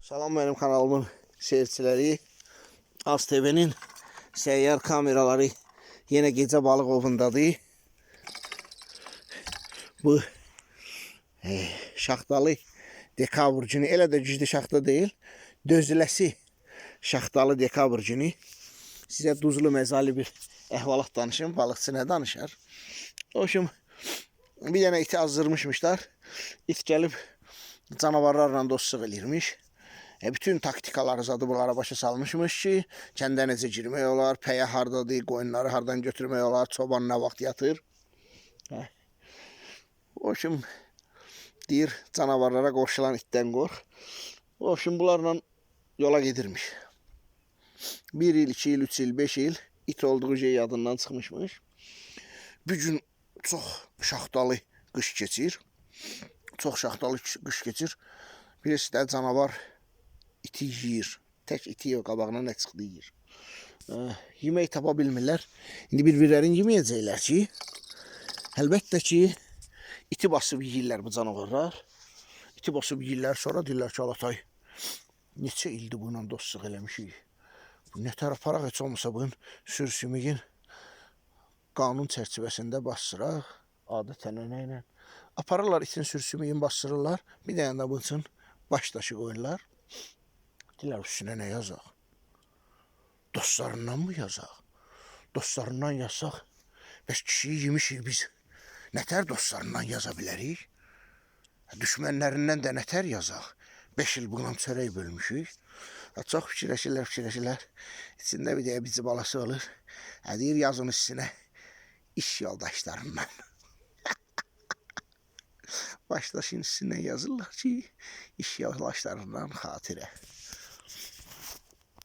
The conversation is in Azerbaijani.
Salam benim kanalımın seyirciləri. Az TV'nin səyyar kameraları yenə gecə balıq ovundadır. Bu şaxtalı dekabr günü, elə də güclü şaxta deyil. Dözüləsi şaxtalı dekabr günü sizə duzlu məzali bir əhvalat danışım. Balıqçı nə danışar? O üçün bir dənə iti azdırmışmışlar. İt gəlib canavarlarla dostluq eləyirmiş. Bütün taktikaları zadı bunlara başa salmışmış ki, kəndə necə girmək olar, pəyə hardadır, qoyunları hardan götürmək olar, çoban nə vaxt yatır. O üçün deyir, canavarlara qoşulan itdən qorx. O üçün bunlarla yola gedirmiş. 1 il, 2 il, 3 il, 5 il it olduğu şey yadından çıxmışmış. Bir gün çox şaxtalı qış keçir. Çox şaxtalı qış keçir. Birisi də canavar iti yiyir. Tək iti yox, qabağına nə çıxdı yiyir. Yemək tapa bilmirlər. İndi bir-birlərini yeməyəcəklər ki, əlbəttə ki, iti basıb yiyirlər bu canavarlar. İti basıb yiyirlər, sonra deyirlər ki, Alatay, neçə ildir bununla dostluq eləmişik. Bu nətər aparaq, heç olmasa bunun sür-sümüyün qanun çərçivəsində basıraq, adət-ənənə ilə. Aparırlar itin sür-sümüyün basırırlar, bir dənə də bunun üçün baş daşı qoyurlar. Deyirlər, üstünə nə yazaq? Dostlarından mı yazaq? Dostlarından yazsaq, bəs kişiyi yemişik biz. Nətər dostlarından yaza bilərik? Düşmənlərindən də nətər yazaq? 5 il bundan çörək bölmüşük. Çox fikirləşirlər. İçində bir dəyə bici balası olur. Deyir, yazın üstünə iş yoldaşlarından. Başdaşın üstündən yazırlar ki, iş yoldaşlarından xatirə.